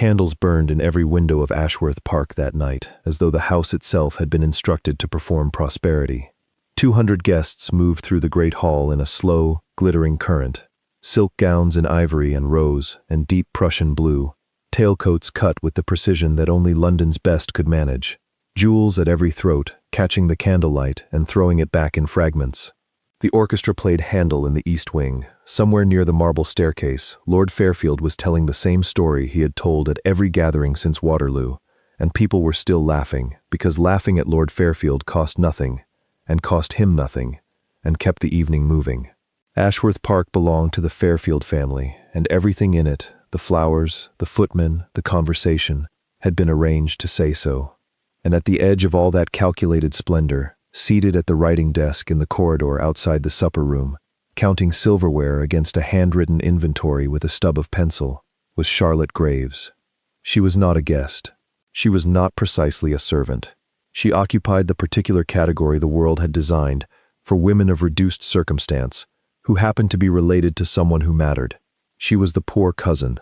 Candles burned in every window of Ashworth Park that night, as though the house itself had been instructed to perform prosperity. 200 guests moved through the great hall in a slow, glittering current. Silk gowns in ivory and rose and deep Prussian blue, tailcoats cut with the precision that only London's best could manage, jewels at every throat, catching the candlelight and throwing it back in fragments. The orchestra played Handel in the East Wing. Somewhere near the marble staircase, Lord Fairfield was telling the same story he had told at every gathering since Waterloo, and people were still laughing, because laughing at Lord Fairfield cost nothing, and cost him nothing, and kept the evening moving. Ashworth Park belonged to the Fairfield family, and everything in it, the flowers, the footmen, the conversation, had been arranged to say so. And at the edge of all that calculated splendor, seated at the writing desk in the corridor outside the supper room, counting silverware against a handwritten inventory with a stub of pencil, was Charlotte Graves. She was not a guest. She was not precisely a servant. She occupied the particular category the world had designed for women of reduced circumstance, who happened to be related to someone who mattered. She was the poor cousin,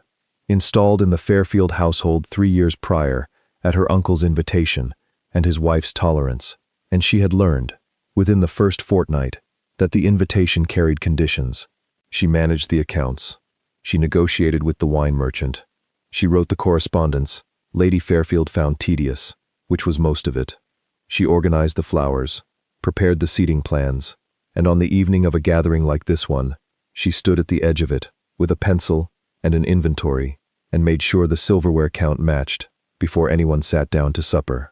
installed in the Fairfield household 3 years prior, at her uncle's invitation and his wife's tolerance, and she had learned, within the first fortnight, that the invitation carried conditions. She managed the accounts. She negotiated with the wine merchant. She wrote the correspondence Lady Fairfield found tedious, which was most of it. She organized the flowers, prepared the seating plans, and on the evening of a gathering like this one, she stood at the edge of it, with a pencil and an inventory, and made sure the silverware count matched before anyone sat down to supper.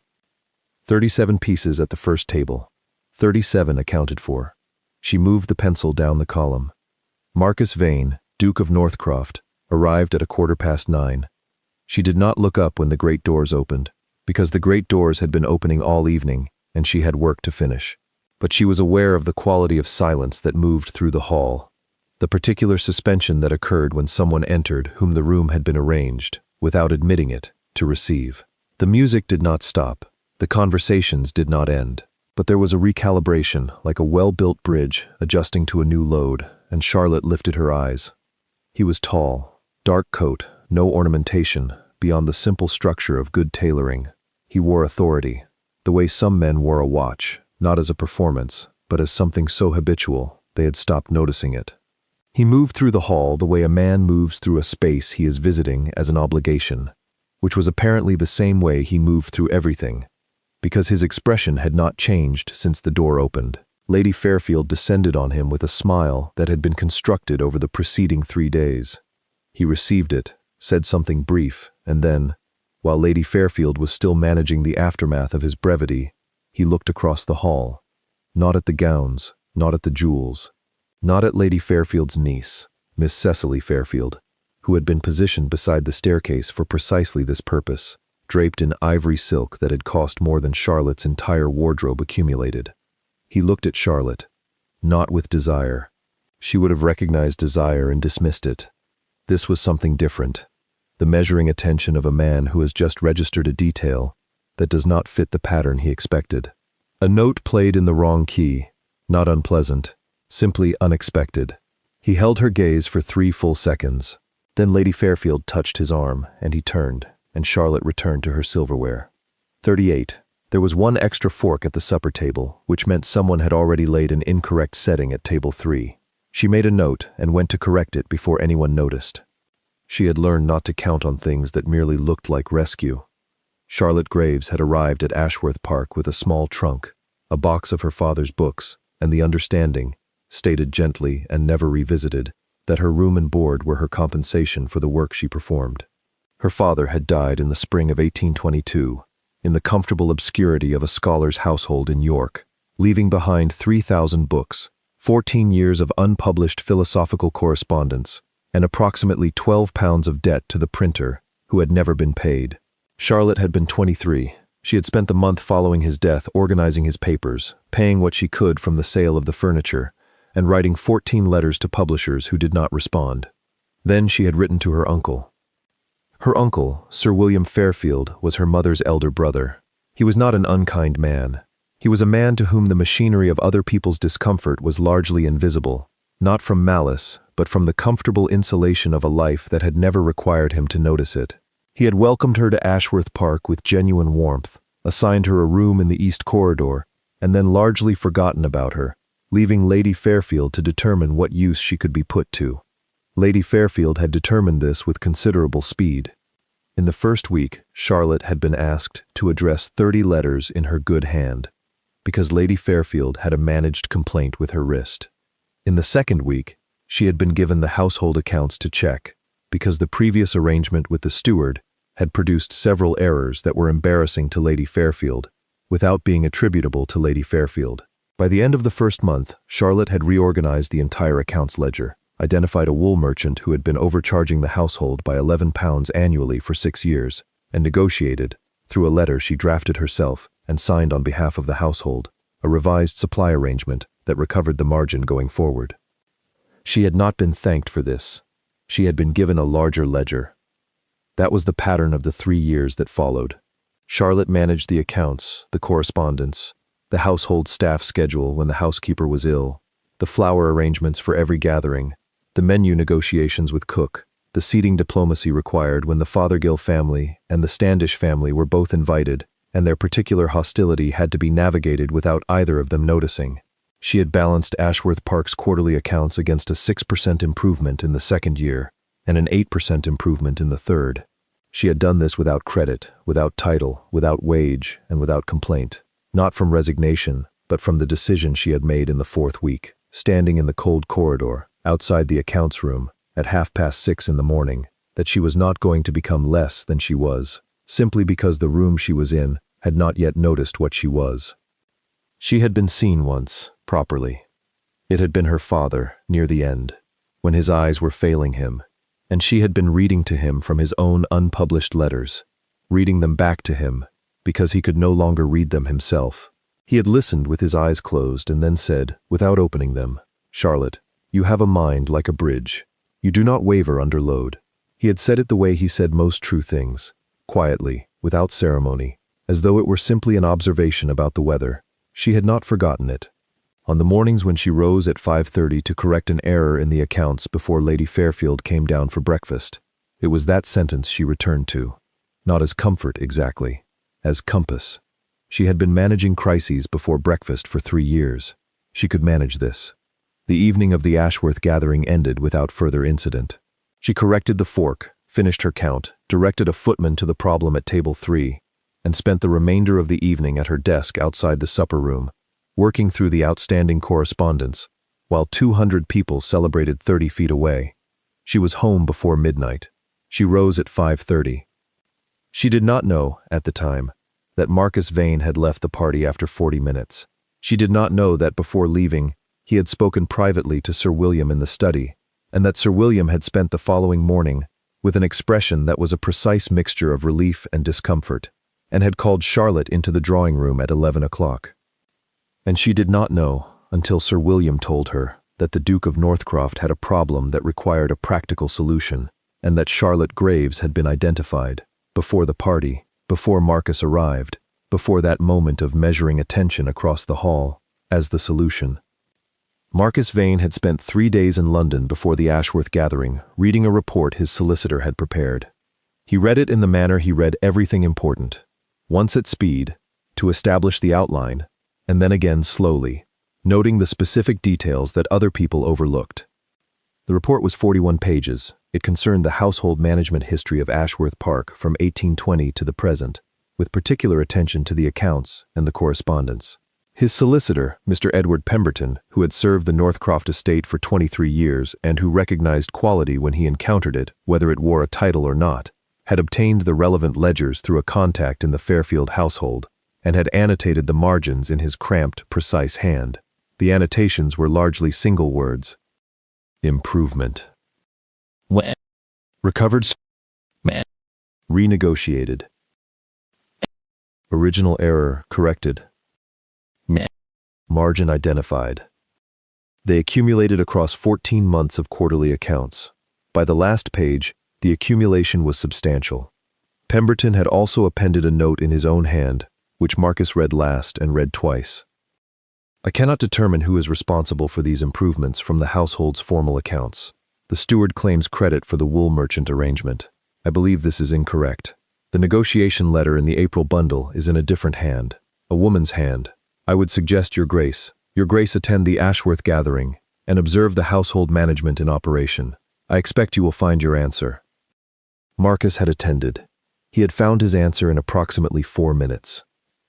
37 pieces at the first table. 37 accounted for. She moved the pencil down the column. Marcus Vane, Duke of Northcroft, arrived at 9:15. She did not look up when the great doors opened, because the great doors had been opening all evening, and she had work to finish. But she was aware of the quality of silence that moved through the hall, the particular suspension that occurred when someone entered whom the room had been arranged, without admitting it, to receive. The music did not stop. The conversations did not end, but there was a recalibration, like a well-built bridge adjusting to a new load, and Charlotte lifted her eyes. He was tall, dark coat, no ornamentation, beyond the simple structure of good tailoring. He wore authority, the way some men wore a watch, not as a performance, but as something so habitual they had stopped noticing it. He moved through the hall the way a man moves through a space he is visiting as an obligation, which was apparently the same way he moved through everything, because his expression had not changed since the door opened. Lady Fairfield descended on him with a smile that had been constructed over the preceding 3 days. He received it, said something brief, and then, while Lady Fairfield was still managing the aftermath of his brevity, he looked across the hall, not at the gowns, not at the jewels, not at Lady Fairfield's niece, Miss Cecily Fairfield, who had been positioned beside the staircase for precisely this purpose, draped in ivory silk that had cost more than Charlotte's entire wardrobe accumulated. He looked at Charlotte, not with desire. She would have recognized desire and dismissed it. This was something different, the measuring attention of a man who has just registered a detail that does not fit the pattern he expected. A note played in the wrong key, not unpleasant, simply unexpected. He held her gaze for 3 full seconds. Then Lady Fairfield touched his arm, and he turned, and Charlotte returned to her silverware. 38. There was 1 extra fork at the supper table, which meant someone had already laid an incorrect setting at table 3. She made a note and went to correct it before anyone noticed. She had learned not to count on things that merely looked like rescue. Charlotte Graves had arrived at Ashworth Park with a small trunk, a box of her father's books, and the understanding, stated gently and never revisited, that her room and board were her compensation for the work she performed. Her father had died in the spring of 1822, in the comfortable obscurity of a scholar's household in York, leaving behind 3,000 books, 14 years of unpublished philosophical correspondence, and approximately £12 of debt to the printer, who had never been paid. Charlotte had been 23. She had spent the month following his death organizing his papers, paying what she could from the sale of the furniture, and writing 14 letters to publishers who did not respond. Then she had written to her uncle. Her uncle, Sir William Fairfield, was her mother's elder brother. He was not an unkind man. He was a man to whom the machinery of other people's discomfort was largely invisible, not from malice, but from the comfortable insulation of a life that had never required him to notice it. He had welcomed her to Ashworth Park with genuine warmth, assigned her a room in the East Corridor, and then largely forgotten about her, leaving Lady Fairfield to determine what use she could be put to. Lady Fairfield had determined this with considerable speed. In the first week, Charlotte had been asked to address 30 letters in her good hand, because Lady Fairfield had a managed complaint with her wrist. In the second week, she had been given the household accounts to check, because the previous arrangement with the steward had produced several errors that were embarrassing to Lady Fairfield, without being attributable to Lady Fairfield. By the end of the first month, Charlotte had reorganized the entire accounts ledger, identified a wool merchant who had been overcharging the household by £11 annually for 6 years, and negotiated, through a letter she drafted herself and signed on behalf of the household, a revised supply arrangement that recovered the margin going forward. She had not been thanked for this. She had been given a larger ledger. That was the pattern of the 3 years that followed. Charlotte managed the accounts, the correspondence, the household staff schedule when the housekeeper was ill, the flower arrangements for every gathering, the menu negotiations with cook, the seating diplomacy required when the Fothergill family and the Standish family were both invited, and their particular hostility had to be navigated without either of them noticing. She had balanced Ashworth Park's quarterly accounts against a 6% improvement in the second year and an 8% improvement in the third. She had done this without credit, without title, without wage, and without complaint, not from resignation, but from the decision she had made in the fourth week, standing in the cold corridor, outside the accounts room, at 6:30 in the morning, that she was not going to become less than she was, simply because the room she was in had not yet noticed what she was. She had been seen once, properly. It had been her father, near the end, when his eyes were failing him, and she had been reading to him from his own unpublished letters, reading them back to him, because he could no longer read them himself. He had listened with his eyes closed and then said, without opening them, "Charlotte, you have a mind like a bridge. You do not waver under load." He had said it the way he said most true things, quietly, without ceremony, as though it were simply an observation about the weather. She had not forgotten it. On the mornings when she rose at 5:30 to correct an error in the accounts before Lady Fairfield came down for breakfast, it was that sentence she returned to. Not as comfort exactly, as compass. She had been managing crises before breakfast for 3 years. She could manage this. The evening of the Ashworth gathering ended without further incident. She corrected the fork, finished her count, directed a footman to the problem at table 3, and spent the remainder of the evening at her desk outside the supper room, working through the outstanding correspondence, while 200 people celebrated 30 feet away. She was home before midnight. She rose at 5:30. She did not know, at the time, that Marcus Vane had left the party after 40 minutes. She did not know that before leaving, he had spoken privately to Sir William in the study, and that Sir William had spent the following morning with an expression that was a precise mixture of relief and discomfort, and had called Charlotte into the drawing room at 11 o'clock. And she did not know, until Sir William told her, that the Duke of Northcroft had a problem that required a practical solution, and that Charlotte Graves had been identified, before the party, before Marcus arrived, before that moment of measuring attention across the hall, as the solution. Marcus Vane had spent 3 days in London before the Ashworth gathering, reading a report his solicitor had prepared. He read it in the manner he read everything important, once at speed, to establish the outline, and then again slowly, noting the specific details that other people overlooked. The report was 41 pages. It concerned the household management history of Ashworth Park from 1820 to the present, with particular attention to the accounts and the correspondence. His solicitor, Mr. Edward Pemberton, who had served the Northcroft estate for 23 years and who recognized quality when he encountered it, whether it wore a title or not, had obtained the relevant ledgers through a contact in the Fairfield household and had annotated the margins in his cramped, precise hand. The annotations were largely single words. Improvement. When. Recovered. Man. Renegotiated. Original error corrected. Man. Margin identified. They accumulated across 14 months of quarterly accounts. By the last page, the accumulation was substantial. Pemberton had also appended a note in his own hand, which Marcus read last and read twice. I cannot determine who is responsible for these improvements from the household's formal accounts. The steward claims credit for the wool merchant arrangement. I believe this is incorrect. The negotiation letter in the April bundle is in a different hand, a woman's hand. I would suggest Your Grace attend the Ashworth gathering and observe the household management in operation. I expect you will find your answer. Marcus had attended. He had found his answer in approximately 4 minutes.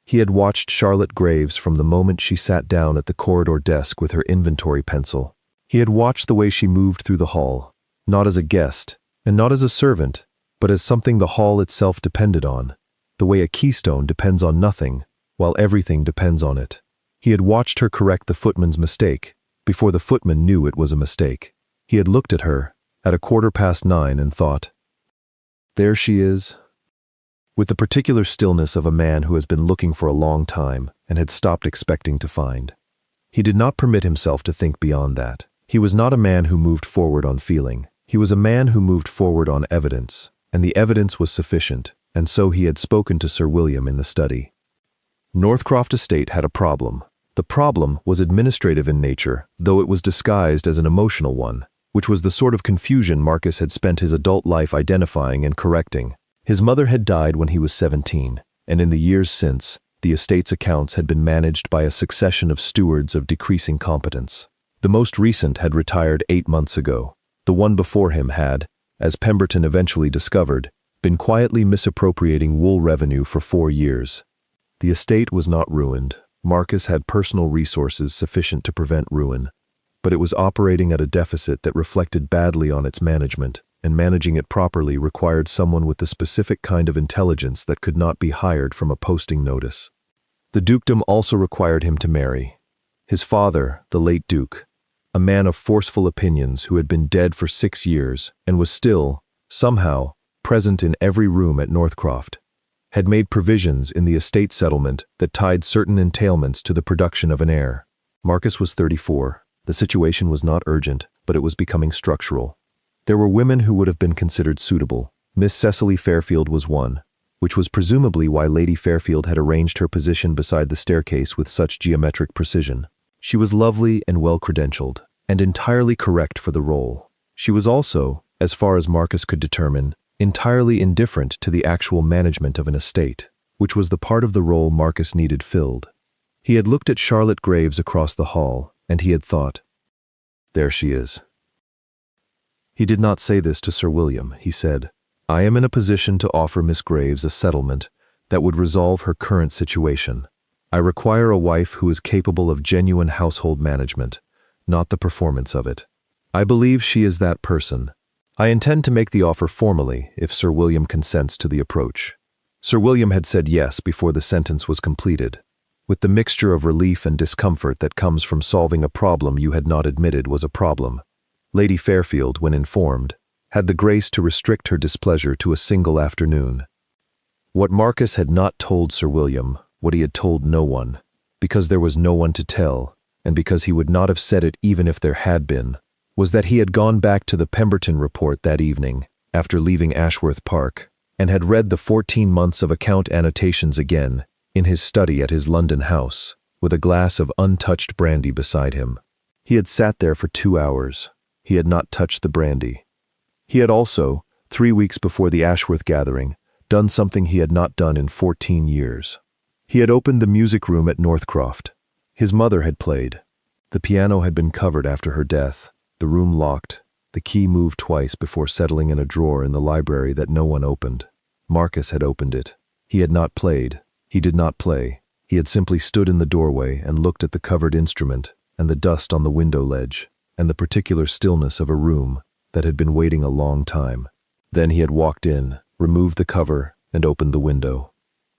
He had watched Charlotte Graves from the moment she sat down at the corridor desk with her inventory pencil. He had watched the way she moved through the hall, not as a guest, and not as a servant, but as something the hall itself depended on, the way a keystone depends on nothing, while everything depends on it. He had watched her correct the footman's mistake, before the footman knew it was a mistake. He had looked at her, at 9:15, and thought, "There she is." With the particular stillness of a man who has been looking for a long time and had stopped expecting to find. He did not permit himself to think beyond that. He was not a man who moved forward on feeling. He was a man who moved forward on evidence, and the evidence was sufficient, and so he had spoken to Sir William in the study. Northcroft Estate had a problem. The problem was administrative in nature, though it was disguised as an emotional one, which was the sort of confusion Marcus had spent his adult life identifying and correcting. His mother had died when he was 17, and in the years since, the estate's accounts had been managed by a succession of stewards of decreasing competence. The most recent had retired 8 months ago. The one before him had, as Pemberton eventually discovered, been quietly misappropriating wool revenue for 4 years. The estate was not ruined. Marcus had personal resources sufficient to prevent ruin, but it was operating at a deficit that reflected badly on its management, and managing it properly required someone with the specific kind of intelligence that could not be hired from a posting notice. The dukedom also required him to marry. His father, the late duke, a man of forceful opinions who had been dead for 6 years and was still, somehow, present in every room at Northcroft, had made provisions in the estate settlement that tied certain entailments to the production of an heir. Marcus was 34. The situation was not urgent, but it was becoming structural. There were women who would have been considered suitable. Miss Cecily Fairfield was one, which was presumably why Lady Fairfield had arranged her position beside the staircase with such geometric precision. She was lovely and well-credentialed, and entirely correct for the role. She was also, as far as Marcus could determine, entirely indifferent to the actual management of an estate, which was the part of the role Marcus needed filled. He had looked at Charlotte Graves across the hall, and he had thought, "There she is." He did not say this to Sir William. He said, "I am in a position to offer Miss Graves a settlement that would resolve her current situation. I require a wife who is capable of genuine household management, not the performance of it. I believe she is that person. I intend to make the offer formally if Sir William consents to the approach." Sir William had said yes before the sentence was completed, with the mixture of relief and discomfort that comes from solving a problem you had not admitted was a problem. Lady Fairfield, when informed, had the grace to restrict her displeasure to a single afternoon. What Marcus had not told Sir William, what he had told no one, because there was no one to tell, and because he would not have said it even if there had been, was that he had gone back to the Pemberton report that evening, after leaving Ashworth Park, and had read the 14 months of account annotations again, in his study at his London house, with a glass of untouched brandy beside him. He had sat there for 2 hours. He had not touched the brandy. He had also, 3 weeks before the Ashworth gathering, done something he had not done in 14 years. He had opened the music room at Northcroft. His mother had played. The piano had been covered after her death, the room locked, the key moved twice before settling in a drawer in the library that no one opened. Marcus had opened it. He had not played. He did not play. He had simply stood in the doorway and looked at the covered instrument and the dust on the window ledge and the particular stillness of a room that had been waiting a long time. Then he had walked in, removed the cover, and opened the window.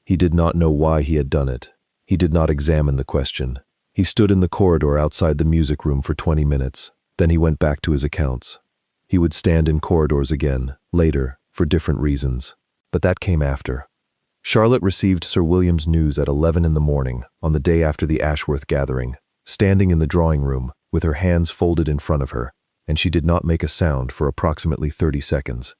He did not know why he had done it. He did not examine the question. He stood in the corridor outside the music room for 20 minutes. Then he went back to his accounts. He would stand in corridors again, later, for different reasons. But that came after. Charlotte received Sir William's news at 11 in the morning, on the day after the Ashworth gathering, standing in the drawing room, with her hands folded in front of her, and she did not make a sound for approximately 30 seconds.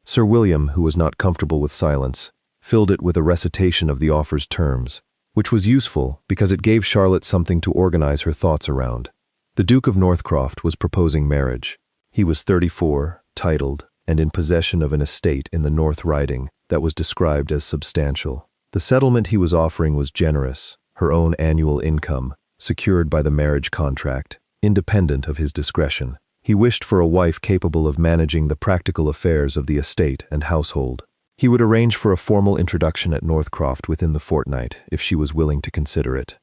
Sir William, who was not comfortable with silence, filled it with a recitation of the offer's terms, which was useful because it gave Charlotte something to organize her thoughts around. The Duke of Northcroft was proposing marriage. He was 34, titled, and in possession of an estate in the North Riding that was described as substantial. The settlement he was offering was generous, her own annual income, secured by the marriage contract, independent of his discretion. He wished for a wife capable of managing the practical affairs of the estate and household. He would arrange for a formal introduction at Northcroft within the fortnight if she was willing to consider it.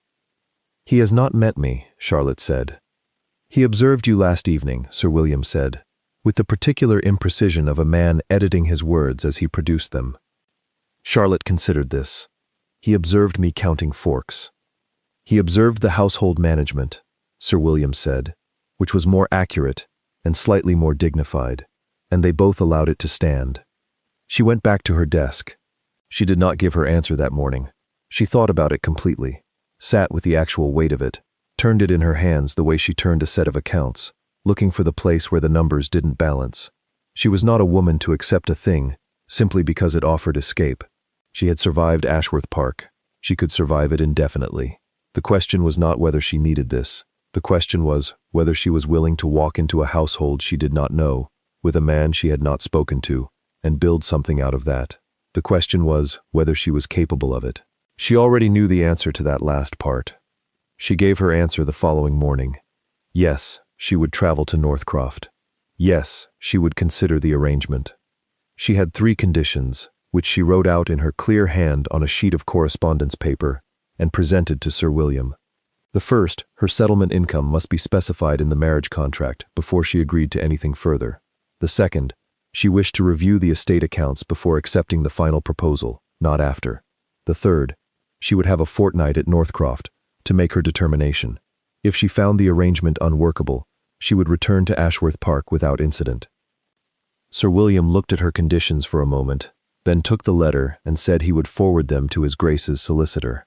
"He has not met me," Charlotte said. "He observed you last evening," Sir William said, with the particular imprecision of a man editing his words as he produced them. Charlotte considered this. "He observed me counting forks." "He observed the household management," Sir William said, which was more accurate and slightly more dignified, and they both allowed it to stand. She went back to her desk. She did not give her answer that morning. She thought about it completely, sat with the actual weight of it, turned it in her hands the way she turned a set of accounts, looking for the place where the numbers didn't balance. She was not a woman to accept a thing simply because it offered escape. She had survived Ashworth Park. She could survive it indefinitely. The question was not whether she needed this. The question was whether she was willing to walk into a household she did not know, with a man she had not spoken to, and build something out of that. The question was whether she was capable of it. She already knew the answer to that last part. She gave her answer the following morning. Yes, she would travel to Northcroft. Yes, she would consider the arrangement. She had 3 conditions, which she wrote out in her clear hand on a sheet of correspondence paper and presented to Sir William. The first, her settlement income must be specified in the marriage contract before she agreed to anything further. The second, she wished to review the estate accounts before accepting the final proposal, not after. The third, she would have a fortnight at Northcroft to make her determination. If she found the arrangement unworkable, she would return to Ashworth Park without incident. Sir William looked at her conditions for a moment, then took the letter and said he would forward them to His Grace's solicitor.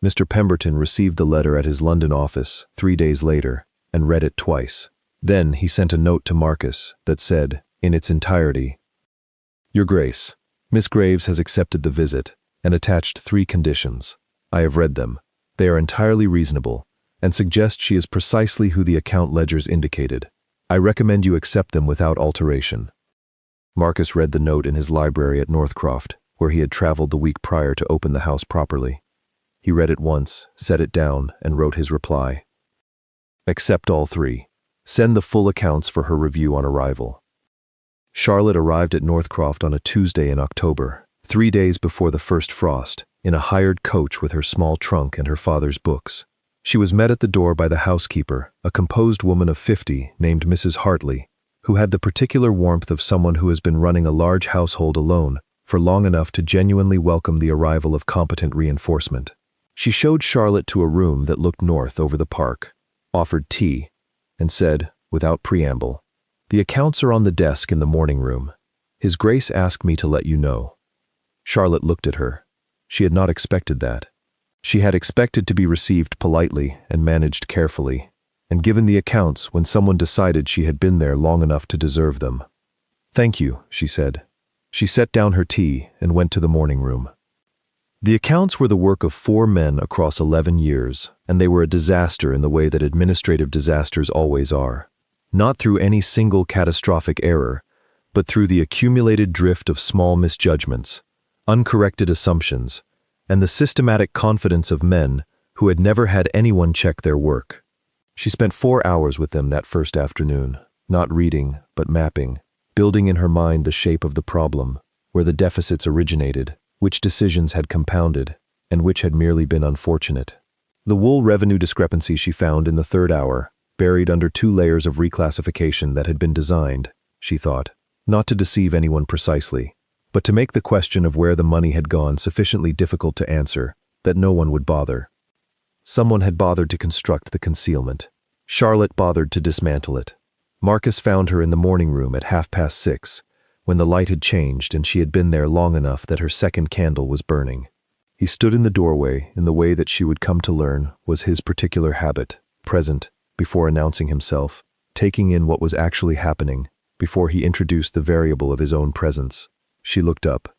Mr. Pemberton received the letter at his London office 3 days later and read it twice. Then he sent a note to Marcus that said, in its entirety, "Your Grace, Miss Graves has accepted the visit and attached 3 conditions. I have read them. They are entirely reasonable and suggest she is precisely who the account ledgers indicated. I recommend you accept them without alteration." Marcus read the note in his library at Northcroft, where he had traveled the week prior to open the house properly. He read it once, set it down, and wrote his reply. "Accept all 3. Send the full accounts for her review on arrival." Charlotte arrived at Northcroft on a Tuesday in October, 3 days before the first frost, in a hired coach with her small trunk and her father's books. She was met at the door by the housekeeper, a composed woman of 50 named Mrs. Hartley, who had the particular warmth of someone who has been running a large household alone for long enough to genuinely welcome the arrival of competent reinforcement. She showed Charlotte to a room that looked north over the park, offered tea, and said, without preamble, "The accounts are on the desk in the morning room. His Grace asked me to let you know." Charlotte looked at her. She had not expected that. She had expected to be received politely and managed carefully, and given the accounts when someone decided she had been there long enough to deserve them. "Thank you," she said. She set down her tea and went to the morning room. The accounts were the work of 4 men across 11 years, and they were a disaster in the way that administrative disasters always are. Not through any single catastrophic error, but through the accumulated drift of small misjudgments, uncorrected assumptions, and the systematic confidence of men who had never had anyone check their work. She spent 4 hours with them that first afternoon, not reading, but mapping, building in her mind the shape of the problem, where the deficits originated, which decisions had compounded, and which had merely been unfortunate. The wool revenue discrepancy she found in the 3rd hour, buried under 2 layers of reclassification that had been designed, she thought, not to deceive anyone precisely, but to make the question of where the money had gone sufficiently difficult to answer that no one would bother. Someone had bothered to construct the concealment. Charlotte bothered to dismantle it. Marcus found her in the morning room at 6:30, when the light had changed and she had been there long enough that her second candle was burning. He stood in the doorway in the way that she would come to learn was his particular habit, present, before announcing himself, taking in what was actually happening, before he introduced the variable of his own presence. She looked up.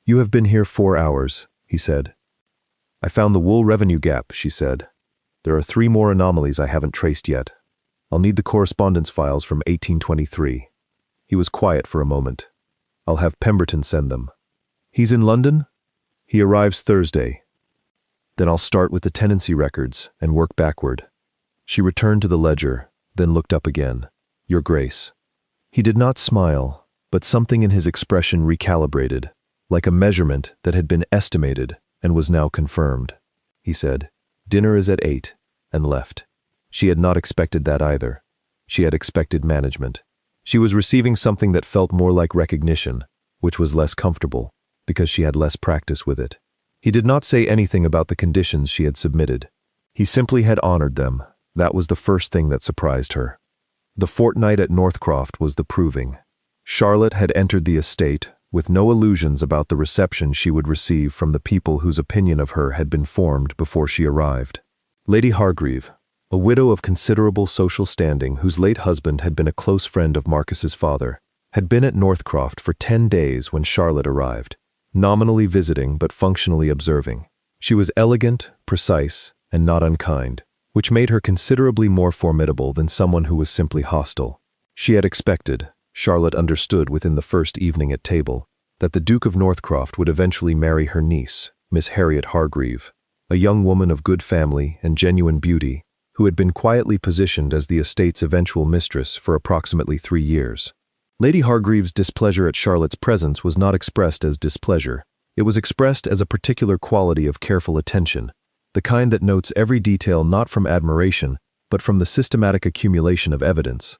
"You have been here 4 hours," he said. "I found the wool revenue gap," she said. "There are 3 more anomalies I haven't traced yet. I'll need the correspondence files from 1823. He was quiet for a moment. I'll have Pemberton send them. He's in London? He arrives Thursday. Then I'll start with the tenancy records and work backward. She returned to the ledger, then looked up again. Your Grace. He did not smile, but something in his expression recalibrated, like a measurement that had been estimated and was now confirmed. He said, dinner is at 8, and left. She had not expected that either. She had expected management. She was receiving something that felt more like recognition, which was less comfortable, because she had less practice with it. He did not say anything about the conditions she had submitted. He simply had honored them. That was the first thing that surprised her. The fortnight at Northcroft was the proving. Charlotte had entered the estate with no illusions about the reception she would receive from the people whose opinion of her had been formed before she arrived. Lady Hargreave, a widow of considerable social standing whose late husband had been a close friend of Marcus's father, had been at Northcroft for 10 days when Charlotte arrived, nominally visiting but functionally observing. She was elegant, precise, and not unkind, which made her considerably more formidable than someone who was simply hostile. She had expected, Charlotte understood within the first evening at table, that the Duke of Northcroft would eventually marry her niece, Miss Harriet Hargreave, a young woman of good family and genuine beauty, who had been quietly positioned as the estate's eventual mistress for approximately 3 years. Lady Hargreave's displeasure at Charlotte's presence was not expressed as displeasure. It was expressed as a particular quality of careful attention, the kind that notes every detail not from admiration, but from the systematic accumulation of evidence.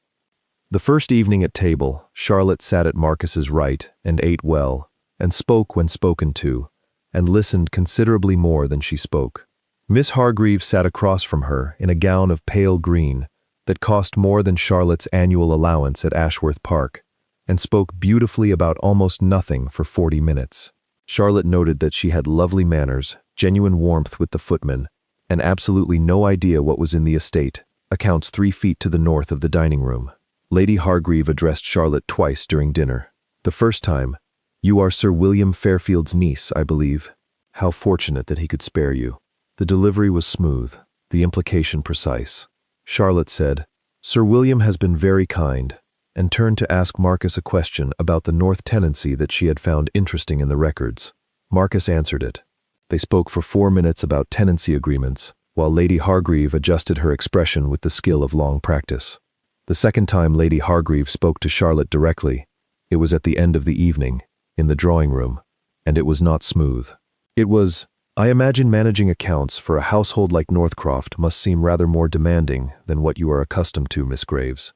The first evening at table, Charlotte sat at Marcus's right and ate well, and spoke when spoken to, and listened considerably more than she spoke. Miss Hargreave sat across from her in a gown of pale green that cost more than Charlotte's annual allowance at Ashworth Park, and spoke beautifully about almost nothing for 40 minutes. Charlotte noted that she had lovely manners, genuine warmth with the footman, and absolutely no idea what was in the estate, accounts 3 feet to the north of the dining room. Lady Hargreave addressed Charlotte twice during dinner. The first time, "You are Sir William Fairfield's niece, I believe. How fortunate that he could spare you." The delivery was smooth, the implication precise. Charlotte said, "Sir William has been very kind," and turned to ask Marcus a question about the north tenancy that she had found interesting in the records. Marcus answered it. They spoke for 4 minutes about tenancy agreements, while Lady Hargreave adjusted her expression with the skill of long practice. The second time Lady Hargreave spoke to Charlotte directly, it was at the end of the evening, in the drawing room, and it was not smooth. It was, "I imagine managing accounts for a household like Northcroft must seem rather more demanding than what you are accustomed to, Miss Graves."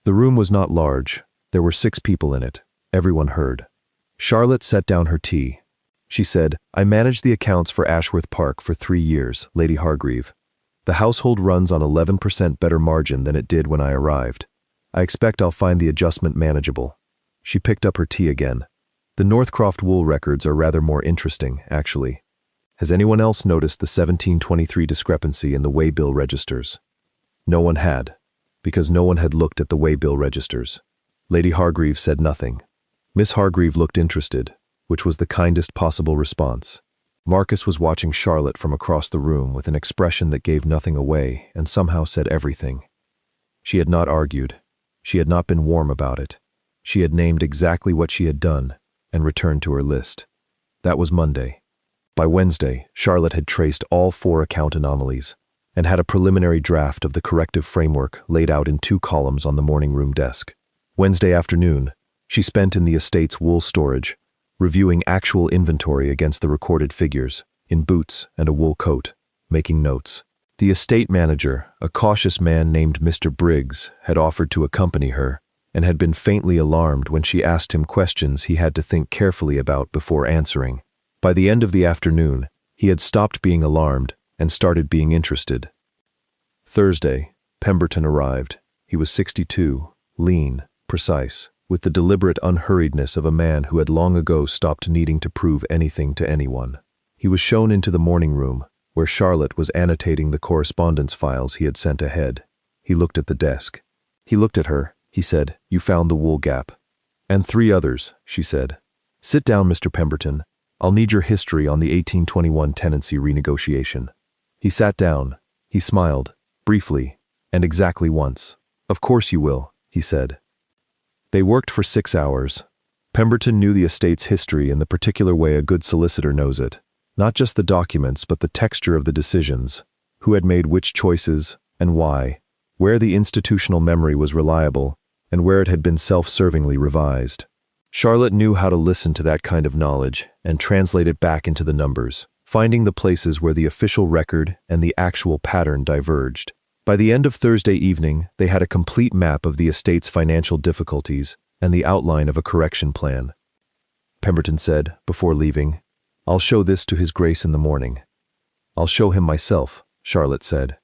The room was not large. There were 6 people in it. Everyone heard. Charlotte set down her tea. She said, "I managed the accounts for Ashworth Park for 3 years, Lady Hargreave. The household runs on 11% better margin than it did when I arrived. I expect I'll find the adjustment manageable." She picked up her tea again. "The Northcroft wool records are rather more interesting, actually. Has anyone else noticed the 1723 discrepancy in the waybill registers?" No one had, because no one had looked at the waybill registers. Lady Hargreave said nothing. Miss Hargreave looked interested, which was the kindest possible response. Marcus was watching Charlotte from across the room with an expression that gave nothing away and somehow said everything. She had not argued. She had not been warm about it. She had named exactly what she had done and returned to her list. That was Monday. By Wednesday, Charlotte had traced all 4 account anomalies and had a preliminary draft of the corrective framework laid out in 2 columns on the morning room desk. Wednesday afternoon, she spent in the estate's wool storage, reviewing actual inventory against the recorded figures, in boots and a wool coat, making notes. The estate manager, a cautious man named Mr. Briggs, had offered to accompany her, and had been faintly alarmed when she asked him questions he had to think carefully about before answering. By the end of the afternoon, he had stopped being alarmed and started being interested. Thursday, Pemberton arrived. He was 62, lean, precise, with the deliberate unhurriedness of a man who had long ago stopped needing to prove anything to anyone. He was shown into the morning room, where Charlotte was annotating the correspondence files he had sent ahead. He looked at the desk. He looked at her. He said, "You found the wool gap." "And 3 others," she said. "Sit down, Mr. Pemberton. I'll need your history on the 1821 tenancy renegotiation." He sat down. He smiled, briefly, and exactly once. "Of course you will," he said. They worked for 6 hours. Pemberton knew the estate's history in the particular way a good solicitor knows it. Not just the documents, but the texture of the decisions, who had made which choices, and why, where the institutional memory was reliable, and where it had been self-servingly revised. Charlotte knew how to listen to that kind of knowledge and translate it back into the numbers, finding the places where the official record and the actual pattern diverged. By the end of Thursday evening, they had a complete map of the estate's financial difficulties and the outline of a correction plan. Pemberton said, before leaving, "I'll show this to His Grace in the morning." "I'll show him myself," Charlotte said.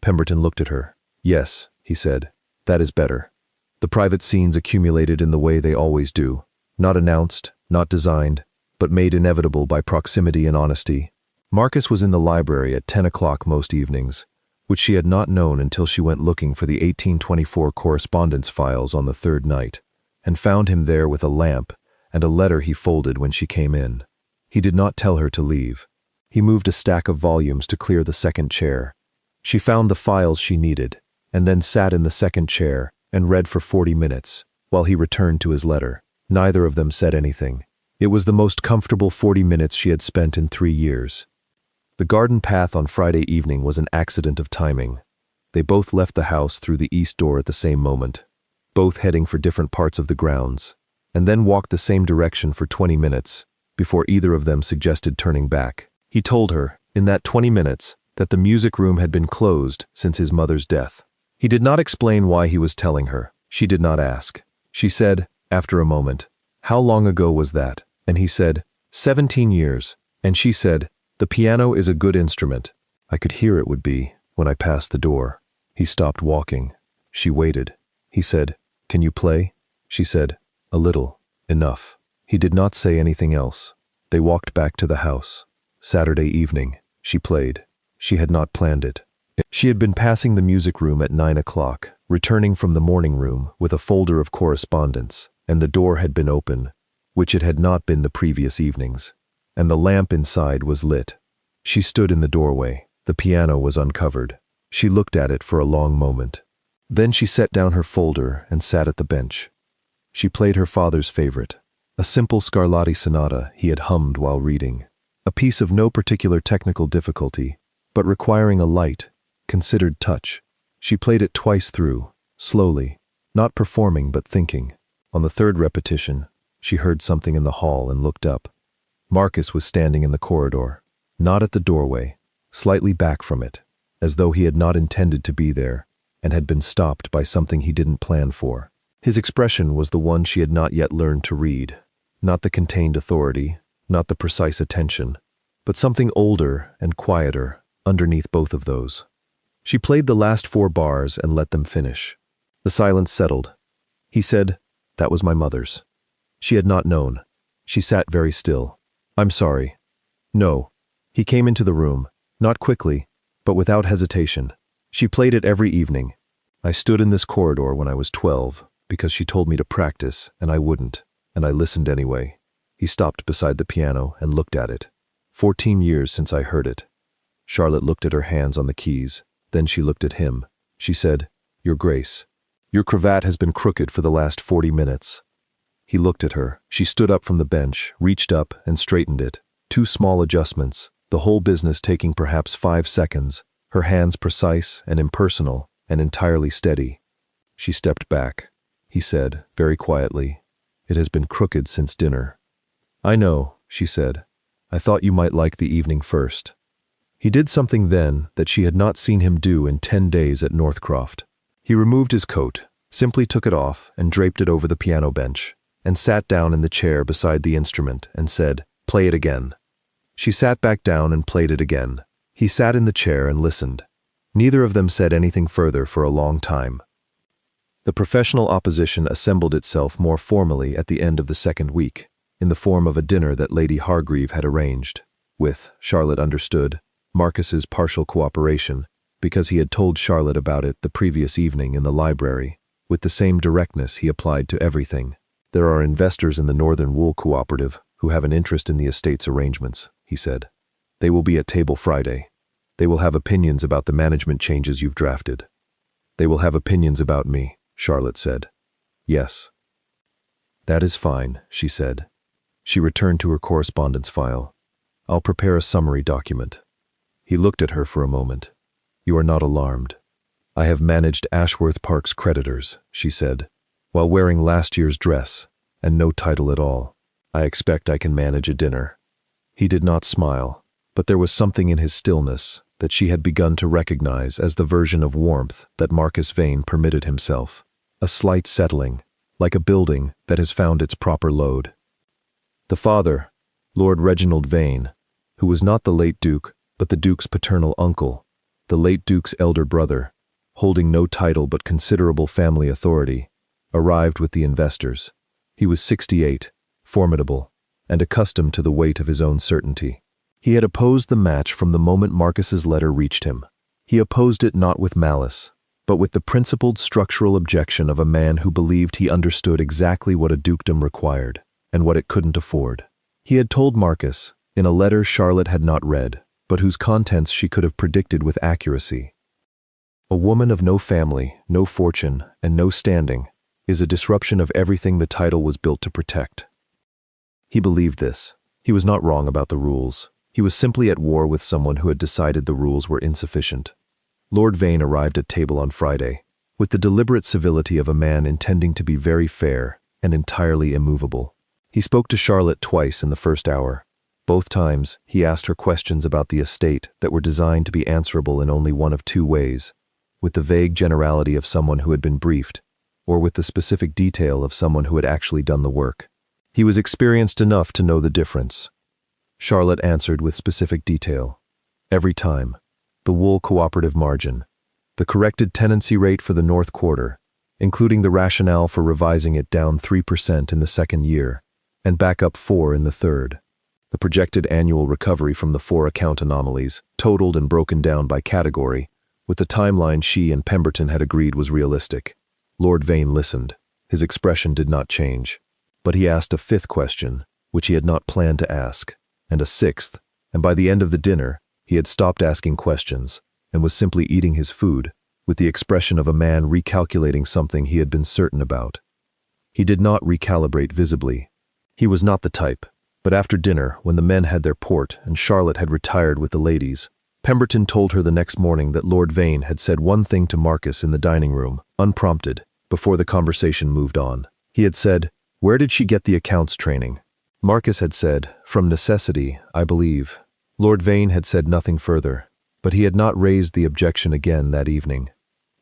Pemberton looked at her. "Yes," he said, "that is better." The private scenes accumulated in the way they always do, not announced, not designed, but made inevitable by proximity and honesty. Marcus was in the library at 10 o'clock most evenings, which she had not known until she went looking for the 1824 correspondence files on the third night, and found him there with a lamp and a letter he folded when she came in. He did not tell her to leave. He moved a stack of volumes to clear the second chair. She found the files she needed, and then sat in the second chair and read for 40 minutes, while he returned to his letter. Neither of them said anything. It was the most comfortable 40 minutes she had spent in 3 years. The garden path on Friday evening was an accident of timing. They both left the house through the east door at the same moment, both heading for different parts of the grounds, and then walked the same direction for 20 minutes, before either of them suggested turning back. He told her, in that 20 minutes, that the music room had been closed since his mother's death. He did not explain why he was telling her. She did not ask. She said, after a moment, "How long ago was that?" And he said, 17 years. And she said, "The piano is a good instrument. I could hear it would be when I passed the door." He stopped walking. She waited. He said, "Can you play?" She said, "A little. Enough." He did not say anything else. They walked back to the house. Saturday evening, she played. She had not planned it. She had been passing the music room at 9 o'clock, returning from the morning room with a folder of correspondence, and the door had been open, which it had not been the previous evenings, and the lamp inside was lit. She stood in the doorway. The piano was uncovered. She looked at it for a long moment. Then she set down her folder and sat at the bench. She played her father's favorite, a simple Scarlatti sonata he had hummed while reading, a piece of no particular technical difficulty, but requiring a light, considered touch. She played it twice through, slowly, not performing but thinking. On the third repetition, she heard something in the hall and looked up. Marcus was standing in the corridor, not at the doorway, slightly back from it, as though he had not intended to be there and had been stopped by something he didn't plan for. His expression was the one she had not yet learned to read, not the contained authority, not the precise attention, but something older and quieter underneath both of those. She played the last 4 bars and let them finish. The silence settled. He said, "That was my mother's." She had not known. She sat very still. "I'm sorry." "No." He came into the room, not quickly, but without hesitation. She played it every evening. "I stood in this corridor when I was 12, because she told me to practice, and I wouldn't, and I listened anyway." He stopped beside the piano and looked at it. 14 years since I heard it. Charlotte looked at her hands on the keys. Then she looked at him. She said, "Your Grace, your cravat has been crooked for the last 40 minutes. He looked at her. She stood up from the bench, reached up, and straightened it. 2 small adjustments, the whole business taking perhaps 5 seconds, her hands precise and impersonal and entirely steady. She stepped back. He said, very quietly, "It has been crooked since dinner." "I know," she said. "I thought you might like the evening first." He did something then that she had not seen him do in 10 days at Northcroft. He removed his coat, simply took it off and draped it over the piano bench, and sat down in the chair beside the instrument and said, "Play it again." She sat back down and played it again. He sat in the chair and listened. Neither of them said anything further for a long time. The professional opposition assembled itself more formally at the end of the second week, in the form of a dinner that Lady Hargreave had arranged, with, Charlotte understood, Marcus's partial cooperation, because he had told Charlotte about it the previous evening in the library, with the same directness he applied to everything. "There are investors in the Northern Wool Cooperative who have an interest in the estate's arrangements," he said. "They will be at table Friday. They will have opinions about the management changes you've drafted." "They will have opinions about me," Charlotte said. "Yes." "That is fine," she said. She returned to her correspondence file. "I'll prepare a summary document." He looked at her for a moment. "You are not alarmed." "I have managed Ashworth Park's creditors," she said, "while wearing last year's dress and no title at all. I expect I can manage a dinner." He did not smile, but there was something in his stillness that she had begun to recognize as the version of warmth that Marcus Vane permitted himself. A slight settling, like a building that has found its proper load. The father, Lord Reginald Vane, who was not the late Duke, but the Duke's paternal uncle, the late Duke's elder brother, holding no title but considerable family authority, arrived with the investors. He was 68, formidable, and accustomed to the weight of his own certainty. He had opposed the match from the moment Marcus's letter reached him. He opposed it not with malice, but with the principled structural objection of a man who believed he understood exactly what a dukedom required, and what it couldn't afford. He had told Marcus, in a letter Charlotte had not read, but whose contents she could have predicted with accuracy. A woman of no family, no fortune, and no standing is a disruption of everything the title was built to protect. He believed this. He was not wrong about the rules. He was simply at war with someone who had decided the rules were insufficient. Lord Vane arrived at table on Friday, with the deliberate civility of a man intending to be very fair and entirely immovable. He spoke to Charlotte twice in the first hour. Both times, he asked her questions about the estate that were designed to be answerable in only one of two ways, with the vague generality of someone who had been briefed, or with the specific detail of someone who had actually done the work. He was experienced enough to know the difference. Charlotte answered with specific detail. Every time. The wool cooperative margin, the corrected tenancy rate for the North Quarter, including the rationale for revising it down 3% in the second year, and back up 4% in the third. The projected annual recovery from the 4 account anomalies, totaled and broken down by category, with the timeline she and Pemberton had agreed was realistic. Lord Vane listened. His expression did not change. But he asked a 5th question, which he had not planned to ask, and a 6th, and by the end of the dinner, he had stopped asking questions, and was simply eating his food, with the expression of a man recalculating something he had been certain about. He did not recalibrate visibly. He was not the type, but after dinner, when the men had their port and Charlotte had retired with the ladies, Pemberton told her the next morning that Lord Vane had said one thing to Marcus in the dining room, unprompted, before the conversation moved on. He had said, "Where did she get the accounts training?" Marcus had said, "From necessity, I believe." Lord Vane had said nothing further, but he had not raised the objection again that evening.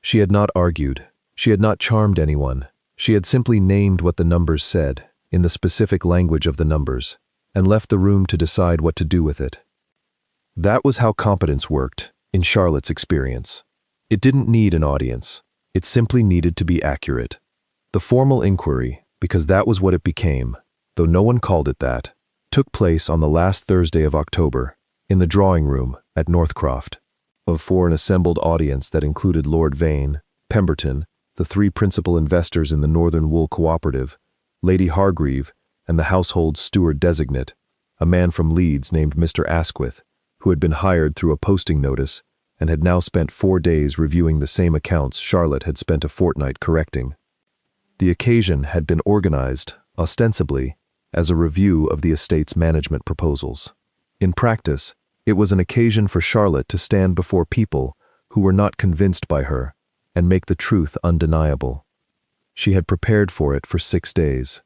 She had not argued. She had not charmed anyone. She had simply named what the numbers said, in the specific language of the numbers, and left the room to decide what to do with it. That was how competence worked, in Charlotte's experience. It didn't need an audience. It simply needed to be accurate. The formal inquiry, because that was what it became, though no one called it that, took place on the last Thursday of October, in the drawing room at Northcroft. For an assembled audience that included Lord Vane, Pemberton, the 3 principal investors in the Northern Wool Cooperative, Lady Hargreave, and the household steward designate, a man from Leeds named Mr. Asquith, who had been hired through a posting notice and had now spent 4 days reviewing the same accounts Charlotte had spent a fortnight correcting. The occasion had been organized, ostensibly, as a review of the estate's management proposals. In practice, it was an occasion for Charlotte to stand before people who were not convinced by her and make the truth undeniable. She had prepared for it for 6 days.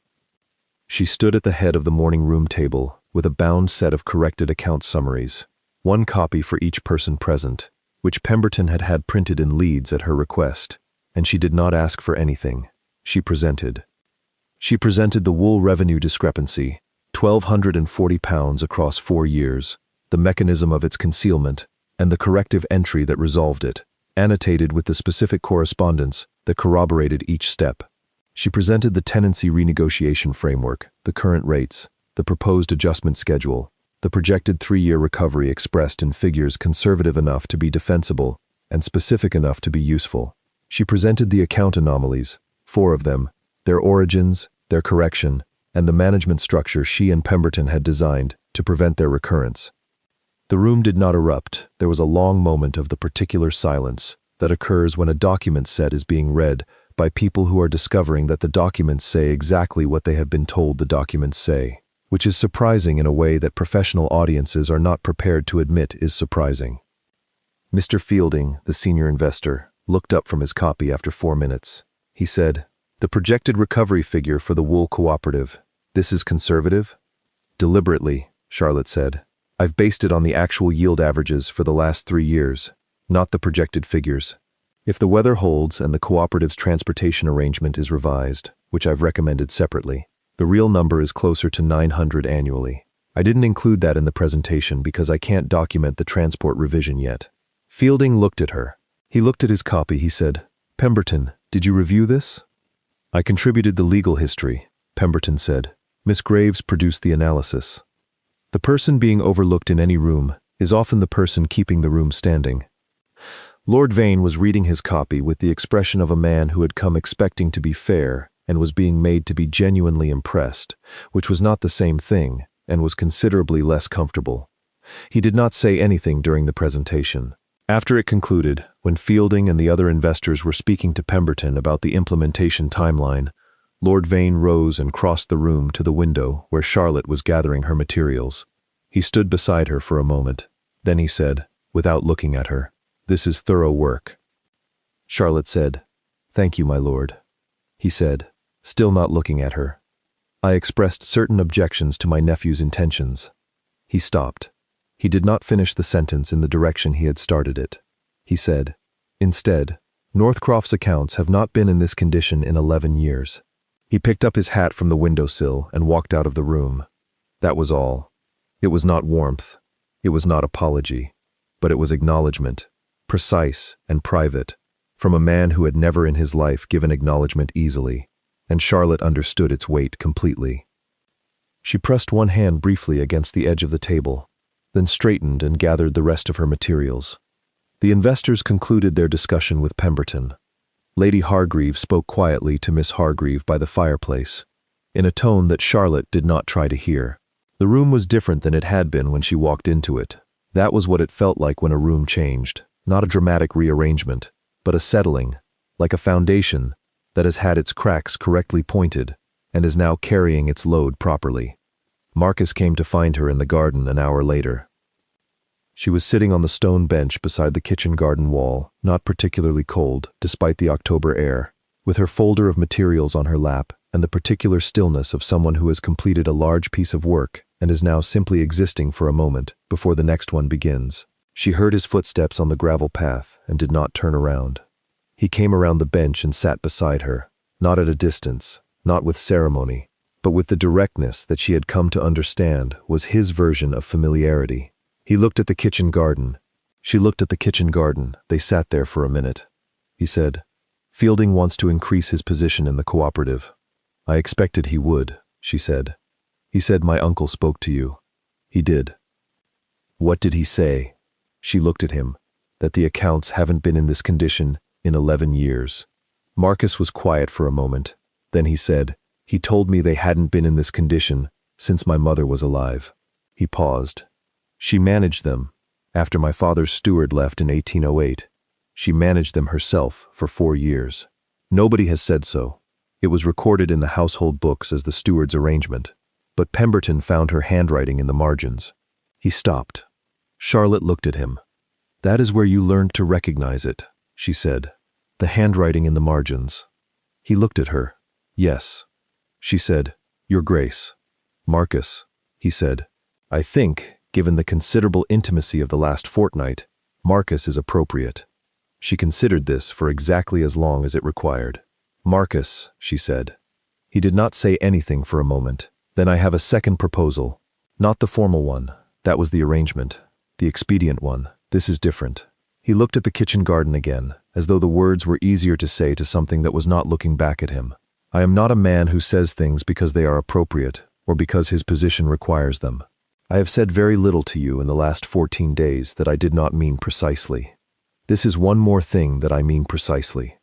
She stood at the head of the morning room table with a bound set of corrected account summaries, 1 copy for each person present, which Pemberton had had printed in Leeds at her request, and she did not ask for anything. She presented. She presented the wool revenue discrepancy, £1,240 across 4 years, the mechanism of its concealment, and the corrective entry that resolved it, annotated with the specific correspondence that corroborated each step. She presented the tenancy renegotiation framework, the current rates, the proposed adjustment schedule, the projected 3-year recovery expressed in figures conservative enough to be defensible and specific enough to be useful. She presented the account anomalies, 4 of them, their origins, their correction, and the management structure she and Pemberton had designed to prevent their recurrence. The room did not erupt. There was a long moment of the particular silence that occurs when a document set is being read by people who are discovering that the documents say exactly what they have been told the documents say, which is surprising in a way that professional audiences are not prepared to admit is surprising. Mr. Fielding, the senior investor, looked up from his copy after 4 minutes. He said, "The projected recovery figure for the wool cooperative, this is conservative?" "Deliberately," Charlotte said. "I've based it on the actual yield averages for the last 3 years, not the projected figures. If the weather holds and the cooperative's transportation arrangement is revised, which I've recommended separately, the real number is closer to 900 annually. I didn't include that in the presentation because I can't document the transport revision yet." Fielding looked at her. He looked at his copy. He said, "Pemberton, did you review this?" "I contributed the legal history," Pemberton said. "Miss Graves produced the analysis. The person being overlooked in any room is often the person keeping the room standing." Lord Vane was reading his copy with the expression of a man who had come expecting to be fair and was being made to be genuinely impressed, which was not the same thing and was considerably less comfortable. He did not say anything during the presentation. After it concluded, when Fielding and the other investors were speaking to Pemberton about the implementation timeline, Lord Vane rose and crossed the room to the window where Charlotte was gathering her materials. He stood beside her for a moment. Then he said, without looking at her, "This is thorough work." Charlotte said, "Thank you, my lord." He said, still not looking at her, "I expressed certain objections to my nephew's intentions." He stopped. He did not finish the sentence in the direction he had started it. He said, "Instead, Northcroft's accounts have not been in this condition in 11 years. He picked up his hat from the windowsill and walked out of the room. That was all. It was not warmth. It was not apology. But it was acknowledgement, precise and private, from a man who had never in his life given acknowledgement easily, and Charlotte understood its weight completely. She pressed one hand briefly against the edge of the table, then straightened and gathered the rest of her materials. The investors concluded their discussion with Pemberton. Lady Hargreave spoke quietly to Miss Hargreave by the fireplace, in a tone that Charlotte did not try to hear. The room was different than it had been when she walked into it. That was what it felt like when a room changed, not a dramatic rearrangement, but a settling, like a foundation that has had its cracks correctly pointed and is now carrying its load properly. Marcus came to find her in the garden an hour later. She was sitting on the stone bench beside the kitchen garden wall, not particularly cold, despite the October air, with her folder of materials on her lap and the particular stillness of someone who has completed a large piece of work and is now simply existing for a moment before the next one begins. She heard his footsteps on the gravel path and did not turn around. He came around the bench and sat beside her, not at a distance, not with ceremony, but with the directness that she had come to understand was his version of familiarity. He looked at the kitchen garden. She looked at the kitchen garden. They sat there for a minute. He said, "Fielding wants to increase his position in the cooperative." "I expected he would," she said. "He said my uncle spoke to you." "He did." "What did he say?" She looked at him. "That the accounts haven't been in this condition in 11 years. Marcus was quiet for a moment. Then he said, "He told me they hadn't been in this condition since my mother was alive." He paused. "She managed them. After my father's steward left in 1808, she managed them herself for 4 years. Nobody has said so. It was recorded in the household books as the steward's arrangement, but Pemberton found her handwriting in the margins." He stopped. Charlotte looked at him. "That is where you learned to recognize it," she said. "The handwriting in the margins." He looked at her. "Yes." She said, "Your Grace." "Marcus," he said, "I think, given the considerable intimacy of the last fortnight, Marcus is appropriate." She considered this for exactly as long as it required. "Marcus," she said. He did not say anything for a moment. "Then I have a second proposal. Not the formal one. That was the arrangement. The expedient one. This is different." He looked at the kitchen garden again, as though the words were easier to say to something that was not looking back at him. "I am not a man who says things because they are appropriate or because his position requires them. I have said very little to you in the last 14 days that I did not mean precisely. This is one more thing that I mean precisely."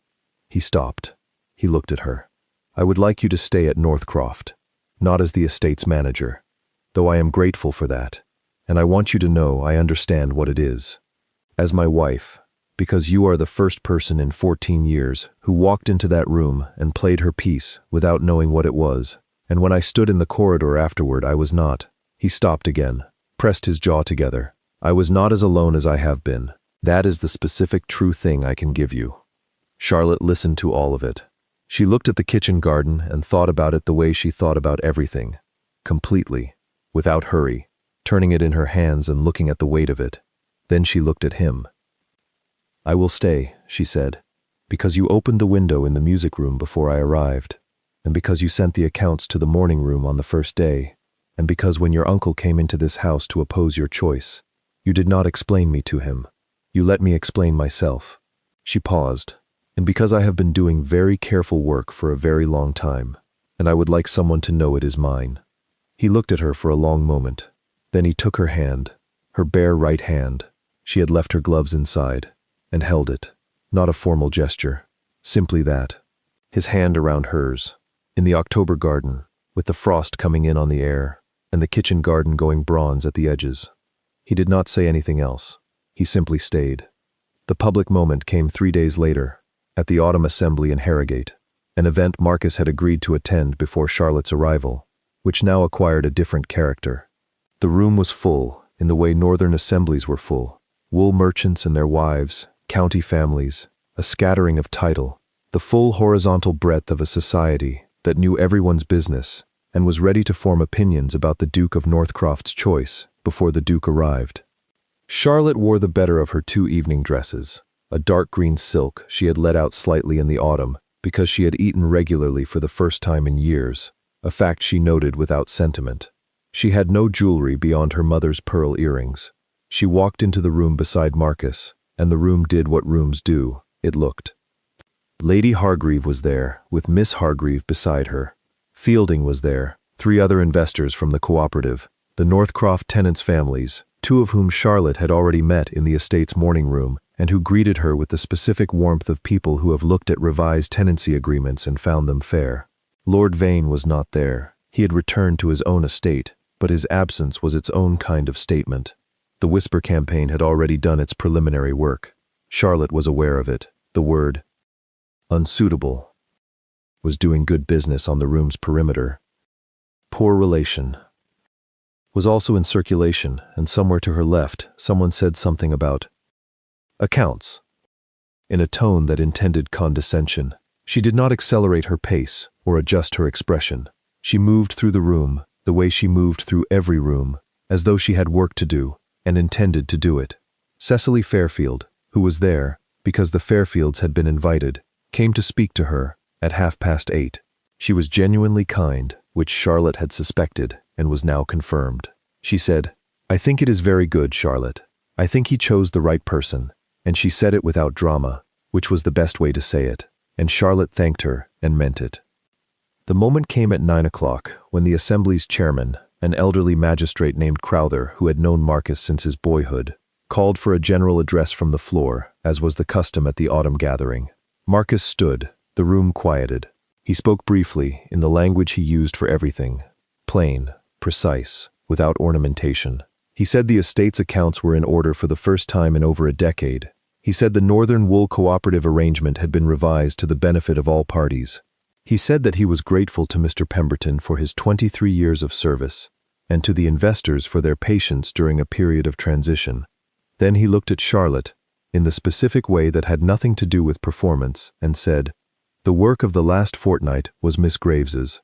He stopped. He looked at her. "I would like you to stay at Northcroft, not as the estate's manager, though I am grateful for that, and I want you to know I understand what it is. As my wife, because you are the first person in 14 years who walked into that room and played her piece without knowing what it was. And when I stood in the corridor afterward, I was not." He stopped again, pressed his jaw together. "I was not as alone as I have been. That is the specific true thing I can give you." Charlotte listened to all of it. She looked at the kitchen garden and thought about it the way she thought about everything, completely, without hurry, turning it in her hands and looking at the weight of it. Then she looked at him. "I will stay," she said, "because you opened the window in the music room before I arrived, and because you sent the accounts to the morning room on the first day, and because when your uncle came into this house to oppose your choice, you did not explain me to him. You let me explain myself." She paused. "And because I have been doing very careful work for a very long time, and I would like someone to know it is mine." He looked at her for a long moment. Then he took her hand, her bare right hand. She had left her gloves inside, and held it. Not a formal gesture, simply that. His hand around hers, in the October garden, with the frost coming in on the air, and the kitchen garden going bronze at the edges. He did not say anything else. He simply stayed. The public moment came 3 days later, at the autumn assembly in Harrogate, an event Marcus had agreed to attend before Charlotte's arrival, which now acquired a different character. The room was full, in the way northern assemblies were full. Wool merchants and their wives, county families, a scattering of title, the full horizontal breadth of a society that knew everyone's business and was ready to form opinions about the Duke of Northcroft's choice before the Duke arrived. Charlotte wore the better of her 2 evening dresses, a dark green silk she had let out slightly in the autumn because she had eaten regularly for the first time in years, a fact she noted without sentiment. She had no jewelry beyond her mother's pearl earrings. She walked into the room beside Marcus, and the room did what rooms do, it looked. Lady Hargreave was there, with Miss Hargreave beside her. Fielding was there, 3 other investors from the cooperative, the Northcroft tenants' families, 2 of whom Charlotte had already met in the estate's morning room, and who greeted her with the specific warmth of people who have looked at revised tenancy agreements and found them fair. Lord Vane was not there. He had returned to his own estate, but his absence was its own kind of statement. The whisper campaign had already done its preliminary work. Charlotte was aware of it. The word, unsuitable, was doing good business on the room's perimeter. Poor relation was also in circulation, and somewhere to her left, someone said something about accounts, in a tone that intended condescension. She did not accelerate her pace or adjust her expression. She moved through the room, the way she moved through every room, as though she had work to do, and intended to do it. Cecily Fairfield, who was there, because the Fairfields had been invited, came to speak to her at 8:30. She was genuinely kind, which Charlotte had suspected and was now confirmed. She said, "I think it is very good, Charlotte. I think he chose the right person," and she said it without drama, which was the best way to say it, and Charlotte thanked her and meant it. The moment came at 9 o'clock when the assembly's chairman, an elderly magistrate named Crowther who had known Marcus since his boyhood, called for a general address from the floor, as was the custom at the autumn gathering. Marcus stood, the room quieted. He spoke briefly in the language he used for everything, plain, precise, without ornamentation. He said the estate's accounts were in order for the first time in over a decade. He said the Northern Wool Cooperative arrangement had been revised to the benefit of all parties. He said that he was grateful to Mr. Pemberton for his 23 years of service, and to the investors for their patience during a period of transition. Then he looked at Charlotte, in the specific way that had nothing to do with performance, and said, "The work of the last fortnight was Miss Graves's.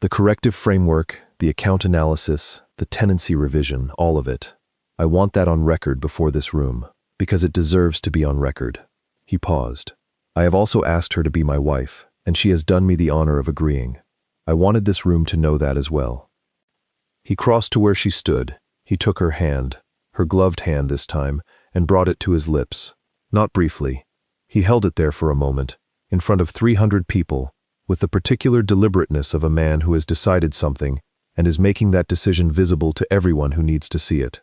The corrective framework, the account analysis, the tenancy revision, all of it. I want that on record before this room, because it deserves to be on record." He paused. "I have also asked her to be my wife, and she has done me the honor of agreeing. I wanted this room to know that as well." He crossed to where she stood. He took her hand, her gloved hand this time, and brought it to his lips. Not briefly. He held it there for a moment, in front of 300 people, with the particular deliberateness of a man who has decided something and is making that decision visible to everyone who needs to see it.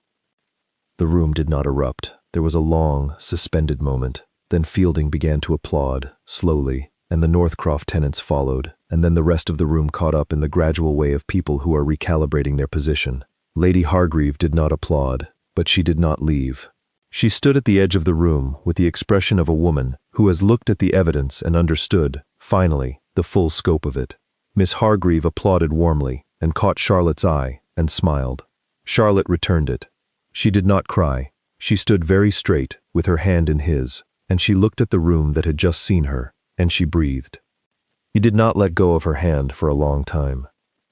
The room did not erupt. There was a long, suspended moment. Then Fielding began to applaud, slowly, and the Northcroft tenants followed, and then the rest of the room caught up in the gradual way of people who are recalibrating their position. Lady Hargreave did not applaud, but she did not leave. She stood at the edge of the room with the expression of a woman who has looked at the evidence and understood, finally, the full scope of it. Miss Hargreave applauded warmly and caught Charlotte's eye and smiled. Charlotte returned it. She did not cry. She stood very straight with her hand in his, and she looked at the room that had just seen her, and she breathed. He did not let go of her hand for a long time.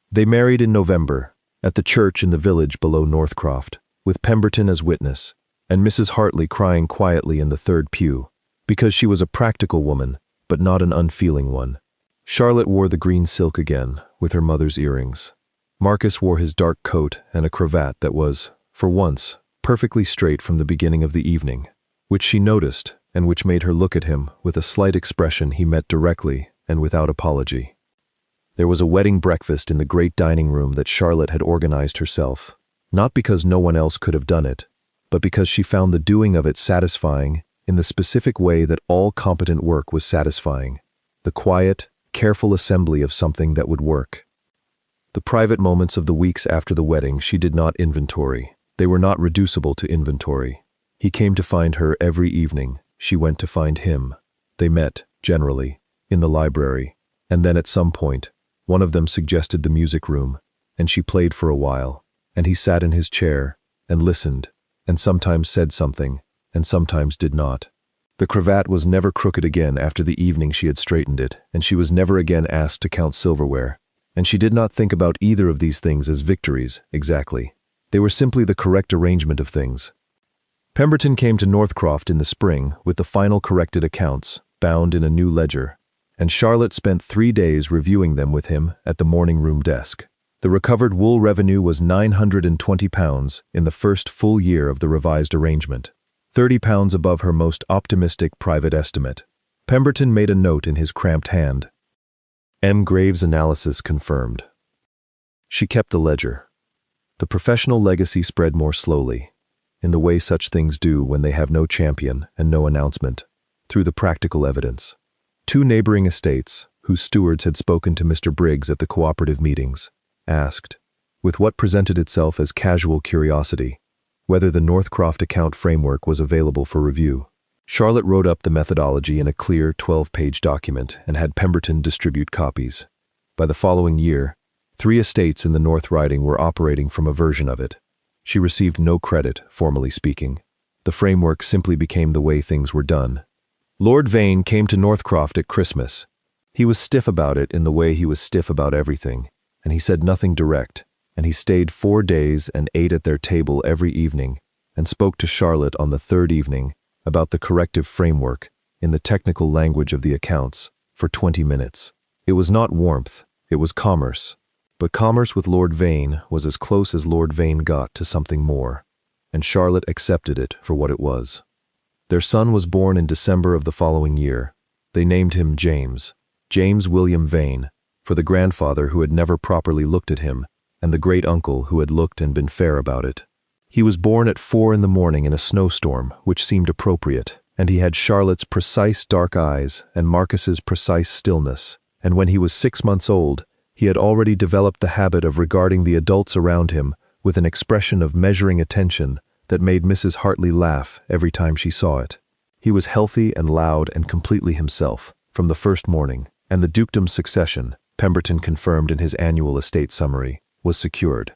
They married in November, at the church in the village below Northcroft, with Pemberton as witness, and Mrs. Hartley crying quietly in the third pew, because she was a practical woman, but not an unfeeling one. Charlotte wore the green silk again, with her mother's earrings. Marcus wore his dark coat and a cravat that was, for once, perfectly straight from the beginning of the evening, which she noticed and which made her look at him with a slight expression he met directly and without apology. There was a wedding breakfast in the great dining room that Charlotte had organized herself, not because no one else could have done it, but because she found the doing of it satisfying in the specific way that all competent work was satisfying, the quiet, careful assembly of something that would work. The private moments of the weeks after the wedding she did not inventory. They were not reducible to inventory. He came to find her every evening. She went to find him. They met, generally, in the library, and then at some point, one of them suggested the music room, and she played for a while, and he sat in his chair, and listened, and sometimes said something, and sometimes did not. The cravat was never crooked again after the evening she had straightened it, and she was never again asked to count silverware, and she did not think about either of these things as victories, exactly. They were simply the correct arrangement of things. Pemberton came to Northcroft in the spring with the final corrected accounts, bound in a new ledger, and Charlotte spent 3 days reviewing them with him at the morning room desk. The recovered wool revenue was £920 in the first full year of the revised arrangement, £30 above her most optimistic private estimate. Pemberton made a note in his cramped hand. M. Graves' analysis confirmed. She kept the ledger. The professional legacy spread more slowly, in the way such things do when they have no champion and no announcement, through the practical evidence. 2 neighboring estates, whose stewards had spoken to Mr. Briggs at the cooperative meetings, asked, with what presented itself as casual curiosity, whether the Northcroft account framework was available for review. Charlotte wrote up the methodology in a clear 12-page document and had Pemberton distribute copies. By the following year, 3 estates in the North Riding were operating from a version of it. She received no credit, formally speaking. The framework simply became the way things were done. Lord Vane came to Northcroft at Christmas. He was stiff about it in the way he was stiff about everything, and he said nothing direct, and he stayed 4 days and ate at their table every evening, and spoke to Charlotte on the 3rd evening about the corrective framework, in the technical language of the accounts, for 20 minutes. It was not warmth, it was commerce. But commerce with Lord Vane was as close as Lord Vane got to something more, and Charlotte accepted it for what it was. Their son was born in December of the following year. They named him James William Vane, for the grandfather who had never properly looked at him, and the great-uncle who had looked and been fair about it. He was born at 4 in the morning in a snowstorm, which seemed appropriate, and he had Charlotte's precise dark eyes and Marcus's precise stillness, and when he was 6 months old, he had already developed the habit of regarding the adults around him with an expression of measuring attention that made Mrs. Hartley laugh every time she saw it. He was healthy and loud and completely himself from the first morning, and the dukedom's succession, Pemberton confirmed in his annual estate summary, was secured.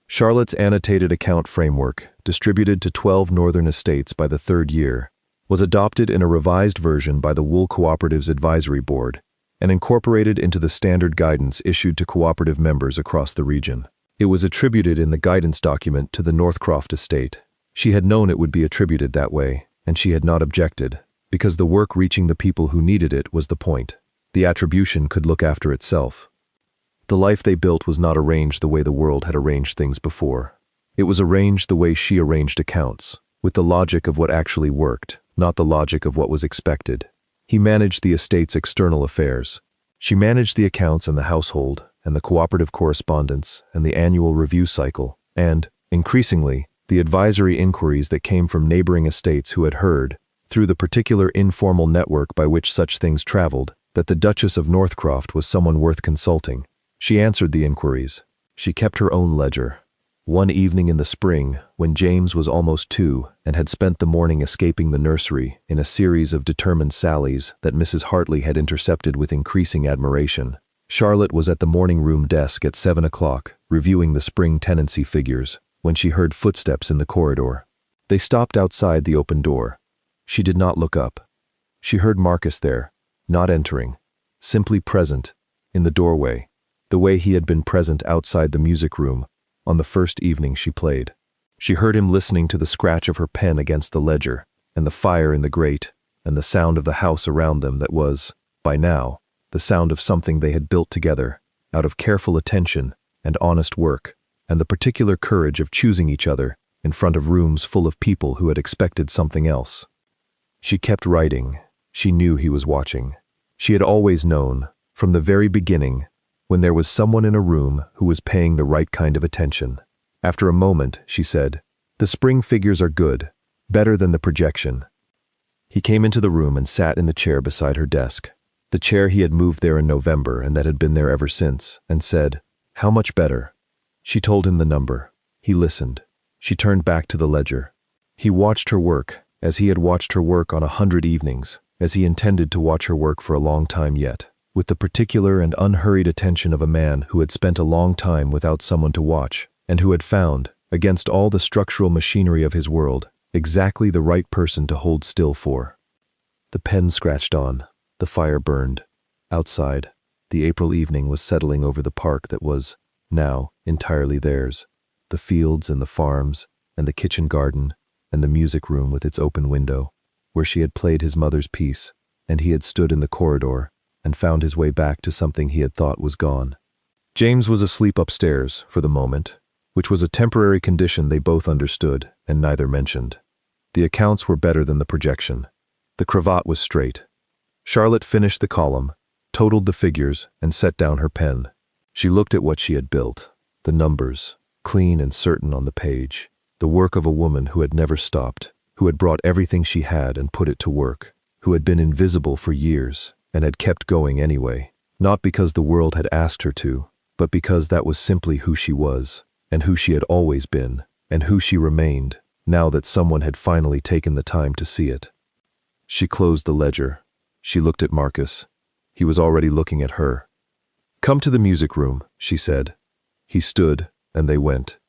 Charlotte's annotated account framework, distributed to 12 northern estates by the 3rd year, was adopted in a revised version by the Wool Cooperatives Advisory Board and incorporated into the standard guidance issued to cooperative members across the region. It was attributed in the guidance document to the Northcroft estate. She had known it would be attributed that way, and she had not objected, because the work reaching the people who needed it was the point. The attribution could look after itself. The life they built was not arranged the way the world had arranged things before. It was arranged the way she arranged accounts, with the logic of what actually worked, not the logic of what was expected. He managed the estate's external affairs. She managed the accounts and the household, and the cooperative correspondence, and the annual review cycle, and, increasingly, the advisory inquiries that came from neighboring estates who had heard, through the particular informal network by which such things traveled, that the Duchess of Northcroft was someone worth consulting. She answered the inquiries. She kept her own ledger. One evening in the spring, when James was almost 2 and had spent the morning escaping the nursery in a series of determined sallies that Mrs. Hartley had intercepted with increasing admiration, Charlotte was at the morning room desk at 7 o'clock, reviewing the spring tenancy figures, when she heard footsteps in the corridor. They stopped outside the open door. She did not look up. She heard Marcus there, not entering, simply present, in the doorway, the way he had been present outside the music room on the first evening she played. She heard him listening to the scratch of her pen against the ledger, and the fire in the grate, and the sound of the house around them that was, by now, the sound of something they had built together, out of careful attention and honest work, and the particular courage of choosing each other in front of rooms full of people who had expected something else. She kept writing. She knew he was watching. She had always known, from the very beginning, when there was someone in a room who was paying the right kind of attention. After a moment, she said, "The spring figures are good, better than the projection." He came into the room and sat in the chair beside her desk, the chair he had moved there in November and that had been there ever since, and said, "How much better?" She told him the number. He listened. She turned back to the ledger. He watched her work, as he had watched her work on 100 evenings, as he intended to watch her work for a long time yet, with the particular and unhurried attention of a man who had spent a long time without someone to watch, and who had found, against all the structural machinery of his world, exactly the right person to hold still for. The pen scratched on, the fire burned. Outside, the April evening was settling over the park that was, now, entirely theirs, the fields and the farms, and the kitchen garden, and the music room with its open window, where she had played his mother's piece, and he had stood in the corridor, and found his way back to something he had thought was gone. James was asleep upstairs, for the moment, which was a temporary condition they both understood, and neither mentioned. The accounts were better than the projection. The cravat was straight. Charlotte finished the column, totaled the figures, and set down her pen. She looked at what she had built, the numbers, clean and certain on the page, the work of a woman who had never stopped, who had brought everything she had and put it to work, who had been invisible for years, and had kept going anyway, not because the world had asked her to, but because that was simply who she was, and who she had always been, and who she remained, now that someone had finally taken the time to see it. She closed the ledger. She looked at Marcus. He was already looking at her. "Come to the music room," she said. He stood, and they went.